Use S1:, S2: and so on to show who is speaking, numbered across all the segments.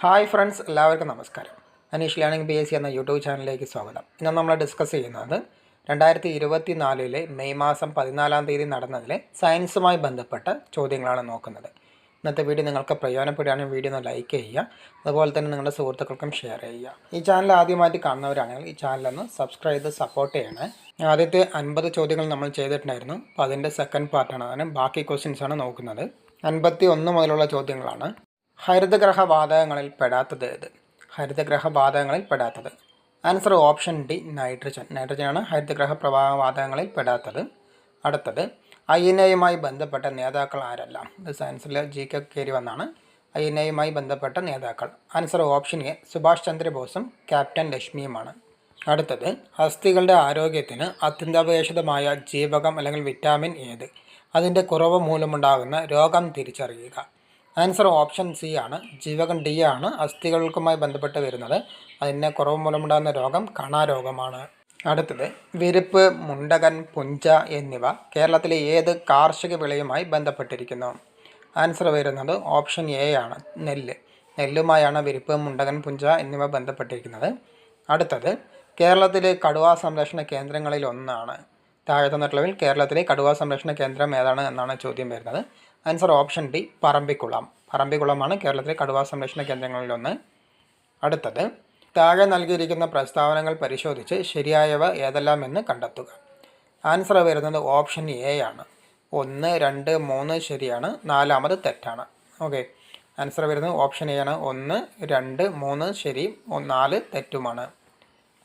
S1: Hi friends, എല്ലാവർക്കും നമസ്കാരം. Aneesh learning PSC എന്ന യൂട്യൂബ് ചാനലിലേക്ക് സ്വാഗതം. ഇന്ന് നമ്മൾ ഡിസ്കസ് ചെയ്യുന്നത് 2024 മെയ് മാസം 14 തീയതി നടന്നതിലെ സയൻസുമായി ബന്ധപ്പെട്ട ചോദ്യങ്ങളാണ് നോക്കുന്നത്. ഇന്നത്തെ വീഡിയോ നിങ്ങൾക്ക് പ്രയോജനപ്പെടുകയാണെങ്കിൽ വീഡിയോ ഒന്ന് ലൈക്ക് ചെയ്യുക, അതുപോലെ തന്നെ നിങ്ങളുടെ സുഹൃത്തുക്കൾക്കും ഷെയർ ചെയ്യുക. ഈ ചാനൽ ആദ്യമായിട്ട് കാണുന്നവരാണെങ്കിൽ ഈ ചാനലൊന്ന് സബ്സ്ക്രൈബ് ചെയ്ത് സപ്പോർട്ട് ചെയ്യണേ. ആദ്യത്തെ 50 ചോദ്യങ്ങൾ നമ്മൾ ചെയ്തിട്ടുണ്ടായിരുന്നു, അപ്പോൾ അതിൻ്റെ സെക്കൻഡ് പാർട്ടാണ്. അതിന് ബാക്കി ക്വസ്റ്റ്യൻസാണ് നോക്കുന്നത്. 51 മുതലുള്ള ചോദ്യങ്ങളാണ്. ഹരിതഗ്രഹ വാതകങ്ങളിൽ പെടാത്തത് ഏത്? ഹരിതഗ്രഹ വാതകങ്ങളിൽ പെടാത്തത് ആൻസർ ഓപ്ഷൻ ഡി, നൈട്രജൻ. നൈട്രജനാണ് ഹരിതഗ്രഹ വാതകങ്ങളിൽ പെടാത്തത്. അടുത്തത് INA-യുമായി ബന്ധപ്പെട്ട നേതാക്കൾ ആരെല്ലാം? ഇത് സയൻസിലെ GK കയറി വന്നാണ്. INA-യുമായി ബന്ധപ്പെട്ട നേതാക്കൾ ആൻസർ ഓപ്ഷൻ എ, സുഭാഷ് ചന്ദ്രബോസും ക്യാപ്റ്റൻ ലക്ഷ്മിയുമാണ്. അടുത്തത് അസ്ഥികളുടെ ആരോഗ്യത്തിന് അത്യന്താപേക്ഷിതമായ ജീവകം അല്ലെങ്കിൽ വിറ്റാമിൻ ഏത്? അതിൻ്റെ കുറവ് മൂലമുണ്ടാകുന്ന രോഗം തിരിച്ചറിയുക. ആൻസർ ഓപ്ഷൻ സി ആണ്, ജീവകം ഡി ആണ് അസ്ഥികൾക്കുമായി ബന്ധപ്പെട്ട് വരുന്നത്. അതിൻ്റെ കുറവ് മൂലമുണ്ടാകുന്ന രോഗം കണാരോഗമാണ്. അടുത്തത് വിരിപ്പ്, മുണ്ടകൻ, പുഞ്ച എന്നിവ കേരളത്തിലെ ഏത് കാർഷിക വിളയുമായി ബന്ധപ്പെട്ടിരിക്കുന്നു? ആൻസർ വരുന്നത് ഓപ്ഷൻ എ ആണ്, നെല്ല്. നെല്ലുമായാണ് വിരിപ്പ്, മുണ്ടകൻ, പുഞ്ച എന്നിവ ബന്ധപ്പെട്ടിരിക്കുന്നത്. അടുത്തത് കേരളത്തിലെ കടുവാ സംരക്ഷണ കേന്ദ്രങ്ങളിൽ ഒന്നാണ്. താഴെ തന്നിട്ടുള്ളതിൽ കേരളത്തിലെ കടുവാ സംരക്ഷണ കേന്ദ്രം ഏതാണ് എന്നാണ് ചോദ്യം വരുന്നത്. Answer option D, Parambikulam. പറമ്പിക്കുളമാണ് കേരളത്തിലെ കടുവാ സംരക്ഷണ കേന്ദ്രങ്ങളിലൊന്ന്. അടുത്തത് താഴെ നൽകിയിരിക്കുന്ന പ്രസ്താവനകൾ പരിശോധിച്ച് ശരിയായവ ഏതെല്ലാമെന്ന് കണ്ടെത്തുക. ആൻസർ വരുന്നത് ഓപ്ഷൻ എ ആണ്. 1, 2, 3 ശരിയാണ്, 4ാമത് തെറ്റാണ്. ഓക്കെ, ആൻസർ വരുന്നത് ഓപ്ഷൻ എ ആണ്. 1, 2, 3 ശരി, 4 തെറ്റുമാണ്.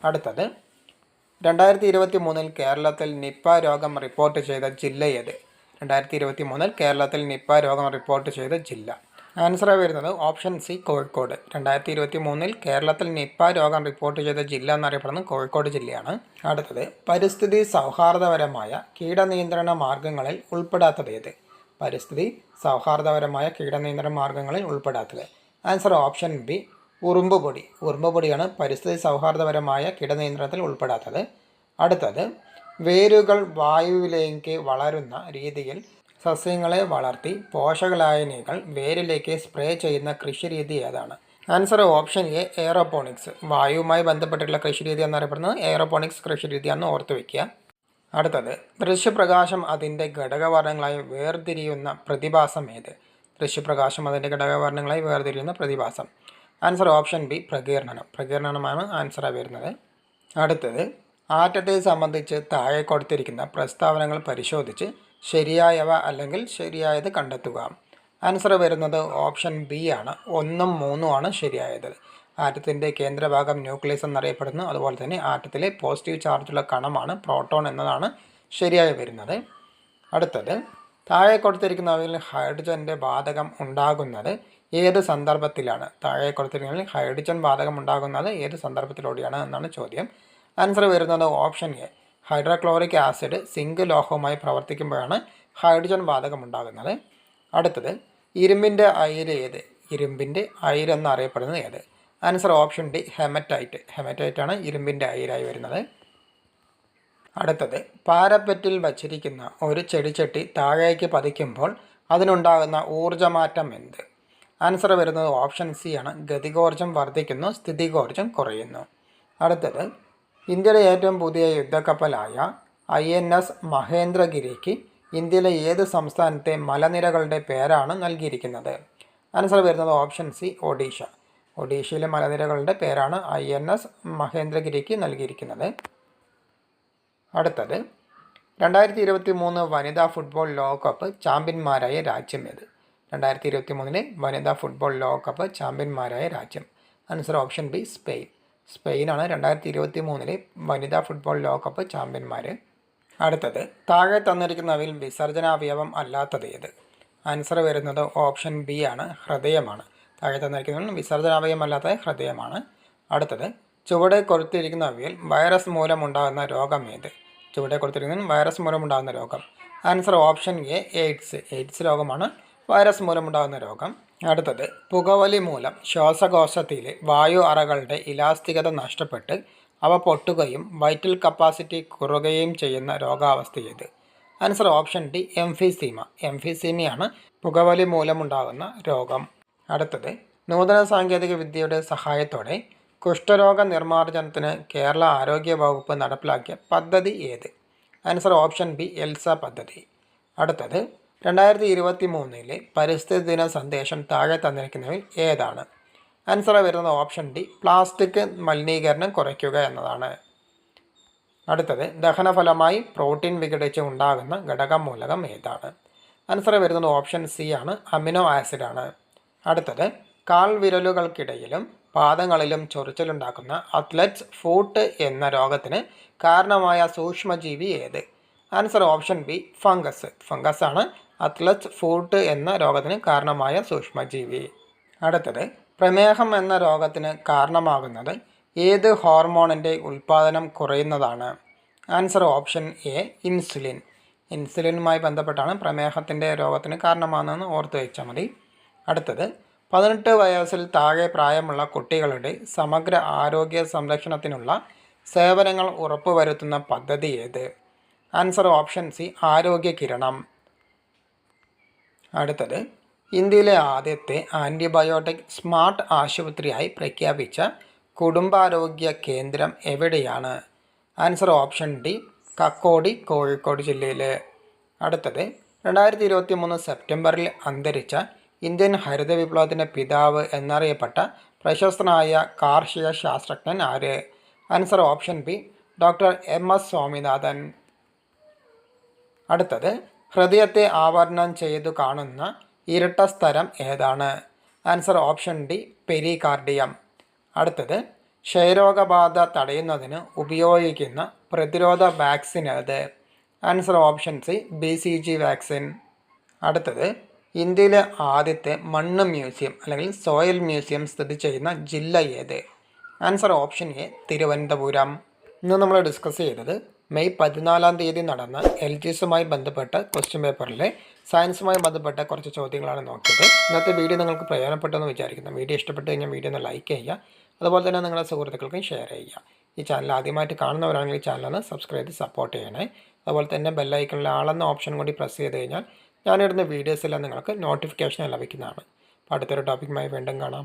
S1: അടുത്തത് 2023 കേരളത്തിൽ നിപ്പ രോഗം റിപ്പോർട്ട് ചെയ്ത ജില്ല ഏത്? 2023 കേരളത്തിൽ നിപ്പ രോഗം റിപ്പോർട്ട് ചെയ്ത ജില്ല ആൻസർ വരുന്നത് ഓപ്ഷൻ സി, കോഴിക്കോട്. 2023 കേരളത്തിൽ നിപ്പ രോഗം റിപ്പോർട്ട് ചെയ്ത ജില്ല എന്നറിയപ്പെടുന്നത് കോഴിക്കോട് ജില്ലയാണ്. അടുത്തത് പരിസ്ഥിതി സൗഹാർദ്ദപരമായ കീടനിയന്ത്രണ മാർഗങ്ങളിൽ ഉൾപ്പെടാത്തത് ഏത്? പരിസ്ഥിതി സൗഹാർദ്ദപരമായ കീടനിയന്ത്രണ മാർഗങ്ങളിൽ ഉൾപ്പെടാത്തത് ആൻസർ ഓപ്ഷൻ ബി, ഉറുമ്പുപൊടി. ഉറുമ്പുപൊടിയാണ് പരിസ്ഥിതി സൗഹാർദ്ദപരമായ കീടനിയന്ത്രണത്തിൽ ഉൾപ്പെടാത്തത്. അടുത്തത് വേരുകൾ വായുവിലേക്ക് വളരുന്ന രീതിയിൽ സസ്യങ്ങളെ വളർത്തി പോഷകലായനികൾ വേരിലേക്ക് സ്പ്രേ ചെയ്യുന്ന കൃഷിരീതി ഏതാണ്? Answer option A, aeroponics. വായുവുമായി ബന്ധപ്പെട്ടിട്ടുള്ള കൃഷിരീതി എന്നറിയപ്പെടുന്നത് എയറോപോണിക്സ് കൃഷിരീതിയാണെന്ന് ഓർത്തു വയ്ക്കുക. അടുത്തത് ദൃശ്യപ്രകാശം അതിൻ്റെ ഘടകവർണ്ണങ്ങളായി വേർതിരിയുന്ന പ്രതിഭാസം ഏത്? ദൃശ്യപ്രകാശം അതിൻ്റെ ഘടകവർണ്ണങ്ങളായി വേർതിരിയുന്ന പ്രതിഭാസം ആൻസർ ഓപ്ഷൻ ബി, പ്രകീർണനം. പ്രകീർണനമാണ് ആൻസറായി വരുന്നത്. അടുത്തത് ആറ്റത്തെ സംബന്ധിച്ച് താഴെ കൊടുത്തിരിക്കുന്ന പ്രസ്താവനകൾ പരിശോധിച്ച് ശരിയായവ അല്ലെങ്കിൽ ശരിയായത് കണ്ടെത്തുക. ആൻസർ വരുന്നത് ഓപ്ഷൻ ബി ആണ്. 1ഉം 3ഉം ആണ് ശരിയായത്. ആറ്റത്തിൻ്റെ കേന്ദ്രഭാഗം ന്യൂക്ലിയസ് എന്നറിയപ്പെടുന്നു. അതുപോലെ തന്നെ ആറ്റത്തിലെ പോസിറ്റീവ് ചാർജുള്ള കണമാണ് പ്രോട്ടോൺ എന്നതാണ് ശരിയായി വരുന്നത്. അടുത്തത് താഴെ കൊടുത്തിരിക്കുന്നവയിൽ ഹൈഡ്രജൻ്റെ വാതകം ഉണ്ടാകുന്നത് ഏത് സന്ദർഭത്തിലാണ്? താഴെ കൊടുത്തിരിക്കുന്നതിൽ ഹൈഡ്രജൻ വാതകം ഉണ്ടാകുന്നത് ഏത് സന്ദർഭത്തിലൂടെയാണ് എന്നാണ് ചോദ്യം. ആൻസർ വരുന്നത് option A, hydrochloric acid zinc ലോഹവുമായി പ്രവർത്തിക്കുമ്പോഴാണ് ഹൈഡ്രജൻ വാതകം ഉണ്ടാകുന്നത്. അടുത്തത് ഇരുമ്പിൻ്റെ അയിര് ഏത്? ഇരുമ്പിൻ്റെ അയിര് എന്നറിയപ്പെടുന്നത് ഏത്? Answer option D, haematite. ഹെമറ്റൈറ്റാണ് ഇരുമ്പിൻ്റെ അയിരായി വരുന്നത്. അടുത്തത് പാരപ്പറ്റിൽ വച്ചിരിക്കുന്ന ഒരു ചെടിച്ചട്ടി താഴേക്ക് പതിക്കുമ്പോൾ അതിനുണ്ടാകുന്ന ഊർജ്ജമാറ്റം എന്ത്? ആൻസർ വരുന്നത് ഓപ്ഷൻ സി ആണ്, ഗതികോർജ്ജം വർദ്ധിക്കുന്നു, സ്ഥിതികോർജ്ജം കുറയുന്നു. അടുത്തത് ഇന്ത്യയുടെ ഏറ്റവും പുതിയ യുദ്ധക്കപ്പലായ INS മഹേന്ദ്രഗിരിക്ക് ഇന്ത്യയിലെ ഏത് സംസ്ഥാനത്തെ മലനിരകളുടെ പേരാണ് നൽകിയിരിക്കുന്നത്? ആൻസർ വരുന്നത് ഓപ്ഷൻ സി, ഒഡീഷ. ഒഡീഷയിലെ മലനിരകളുടെ പേരാണ് INS മഹേന്ദ്രഗിരിക്ക് നൽകിയിരിക്കുന്നത്. അടുത്തത് 2023 വനിതാ ഫുട്ബോൾ ലോകകപ്പ് ചാമ്പ്യന്മാരായ രാജ്യം ഏത്? 2023 വനിതാ ഫുട്ബോൾ ലോകകപ്പ് ചാമ്പ്യന്മാരായ രാജ്യം ആൻസർ ഓപ്ഷൻ ബി, സ്പെയിൻ. സ്പെയിനാണ് 2023 വനിതാ ഫുട്ബോൾ ലോകകപ്പ് ചാമ്പ്യന്മാർ. അടുത്തത് താഴെ തന്നിരിക്കുന്നവയിൽ വിസർജനാവയവം അല്ലാത്തത് ഏത്? ആൻസർ വരുന്നത് ഓപ്ഷൻ ബി ആണ്, ഹൃദയമാണ്. താഴെ തന്നിരിക്കുന്നവയിൽ വിസർജനാവയവം അല്ലാത്തത് ഹൃദയമാണ്. അടുത്തത് ചുവടെ കൊടുത്തിരിക്കുന്നവയിൽ വൈറസ് മൂലമുണ്ടാകുന്ന രോഗം ഏത്? ചുവടെ കൊടുത്തിരിക്കുന്ന വൈറസ് മൂലമുണ്ടാകുന്ന രോഗം answer option A, AIDS. AIDS രോഗമാണ് വൈറസ് മൂലമുണ്ടാകുന്ന രോഗം. അടുത്തത് പുകവലി മൂലം ശ്വാസകോശത്തിലെ വായു അറകളുടെ ഇലാസ്തികത നഷ്ടപ്പെട്ട് അവ പൊട്ടുകയും വൈറ്റൽ കപ്പാസിറ്റി കുറയുകയും ചെയ്യുന്ന രോഗാവസ്ഥ ഏത്? Answer option D, emphysema. എംഫീസീമയാണ് പുകവലി മൂലമുണ്ടാകുന്ന രോഗം. അടുത്തത് നൂതന സാങ്കേതിക വിദ്യയുടെ സഹായത്തോടെ കുഷ്ഠരോഗ നിർമ്മാർജ്ജനത്തിന് കേരള ആരോഗ്യ വകുപ്പ് നടപ്പിലാക്കിയ പദ്ധതി ഏത്? ആൻസർ ഓപ്ഷൻ ബി എൽസ പദ്ധതി. അടുത്തത് 2023 പരിസ്ഥിതി ദിന സന്ദേശം താഴെ തന്നിരിക്കുന്നവയിൽ ഏതാണ്? ആൻസർ വരുന്നത് ഓപ്ഷൻ ഡി പ്ലാസ്റ്റിക് മലിനീകരണം കുറയ്ക്കുക എന്നതാണ്. അടുത്തത് ദഹനഫലമായി പ്രോട്ടീൻ വിഘടിച്ച് ഉണ്ടാകുന്ന ഘടകമൂലകം ഏതാണ്? ആൻസർ വരുന്നത് ഓപ്ഷൻ സി ആണ്, അമിനോ ആസിഡാണ്. അടുത്തത് കാൽവിരലുകൾക്കിടയിലും പാദങ്ങളിലും ചൊറിച്ചിലുണ്ടാക്കുന്ന അത്ലറ്റ്സ് ഫൂട്ട് എന്ന രോഗത്തിന് കാരണമായ സൂക്ഷ്മജീവി ഏത്? ആൻസർ ഓപ്ഷൻ ബി ഫംഗസ് ആണ് അത്ലറ്റ്സ് ഫൂട്ട് എന്ന രോഗത്തിന് കാരണമായ സൂക്ഷ്മജീവി. അടുത്തത് പ്രമേഹം എന്ന രോഗത്തിന് കാരണമാകുന്നത് ഏത് ഹോർമോണിൻ്റെ ഉൽപ്പാദനം കുറയുന്നതാണ്? ആൻസർ ഓപ്ഷൻ എ ഇൻസുലിനുമായി ബന്ധപ്പെട്ടാണ് പ്രമേഹത്തിൻ്റെ രോഗത്തിന് കാരണമാകുന്നതെന്ന് ഓർത്ത് വെച്ചാൽ മതി. അടുത്തത് 18 വയസ്സിൽ താഴെ പ്രായമുള്ള കുട്ടികളുടെ സമഗ്ര ആരോഗ്യ സംരക്ഷണത്തിനുള്ള സേവനങ്ങൾ ഉറപ്പുവരുത്തുന്ന പദ്ധതി ഏത്? ആൻസർ ഓപ്ഷൻ സി ആരോഗ്യ കിരണം. അടുത്തത് ഇന്ത്യയിലെ ആദ്യത്തെ ആൻറ്റിബയോട്ടിക് സ്മാർട്ട് ആശുപത്രിയായി പ്രഖ്യാപിച്ച കുടുംബാരോഗ്യ കേന്ദ്രം എവിടെയാണ്? Answer option D Kakkodi, Kozhikode ജില്ലയിൽ. അടുത്തത് 2023 സെപ്റ്റംബറിൽ അന്തരിച്ച ഇന്ത്യൻ ഹരിത വിപ്ലവത്തിൻ്റെ പിതാവ് എന്നറിയപ്പെട്ട പ്രശസ്തനായ കാർഷിക ശാസ്ത്രജ്ഞൻ ആര്? Answer option B doctor MS Swaminathan. അടുത്തത് ഹൃദയത്തെ ആവരണം ചെയ്തു കാണുന്ന ഇരട്ട സ്തരം ഏതാണ്? Answer option D pericardium. അടുത്തത് ക്ഷയരോഗബാധ തടയുന്നതിന് ഉപയോഗിക്കുന്ന പ്രതിരോധ വാക്സിൻ ഏത്? Answer option C BCG vaccine. അടുത്തത് ഇന്ത്യയിലെ ആദ്യത്തെ മണ്ണ് മ്യൂസിയം അല്ലെങ്കിൽ സോയിൽ മ്യൂസിയം സ്ഥിതി ചെയ്യുന്ന ജില്ല ഏത്? Answer option A Thiruvananthapuram. ഇന്ന് നമ്മൾ ഡിസ്കസ് ചെയ്തത് മെയ് 14 നടന്ന LGSുമായി ബന്ധപ്പെട്ട ക്വസ്റ്റ്യൻ പേപ്പറിലെ സയൻസുമായി ബന്ധപ്പെട്ട കുറച്ച് ചോദ്യങ്ങളാണ് നോക്കിയത്. ഇന്നത്തെ വീഡിയോ നിങ്ങൾക്ക് പ്രയോജനപ്പെട്ടെന്ന് വിചാരിക്കുന്നു. വീഡിയോ ഇഷ്ടപ്പെട്ട് കഴിഞ്ഞാൽ വീഡിയോ ഒന്ന് ലൈക്ക് ചെയ്യുക, അതുപോലെ തന്നെ നിങ്ങളുടെ സുഹൃത്തുക്കൾക്കും ഷെയർ ചെയ്യുക. ഈ ചാനൽ ആദ്യമായിട്ട് കാണുന്നവരാണെങ്കിൽ ഈ ചാനലൊന്ന് സബ്സ്ക്രൈബ് ചെയ്ത് സപ്പോർട്ട് ചെയ്യണേ. അതുപോലെ തന്നെ ബെല്ലൈക്കണിലെ ആളെന്ന ഓപ്ഷൻ കൂടി പ്രസ് ചെയ്ത് കഴിഞ്ഞാൽ ഞാനിടുന്ന വീഡിയോസെല്ലാം നിങ്ങൾക്ക് നോട്ടിഫിക്കേഷൻ ലഭിക്കുന്നതാണ്. അപ്പോൾ അടുത്തൊരു ടോപ്പിക്കുമായി വീണ്ടും കാണാം.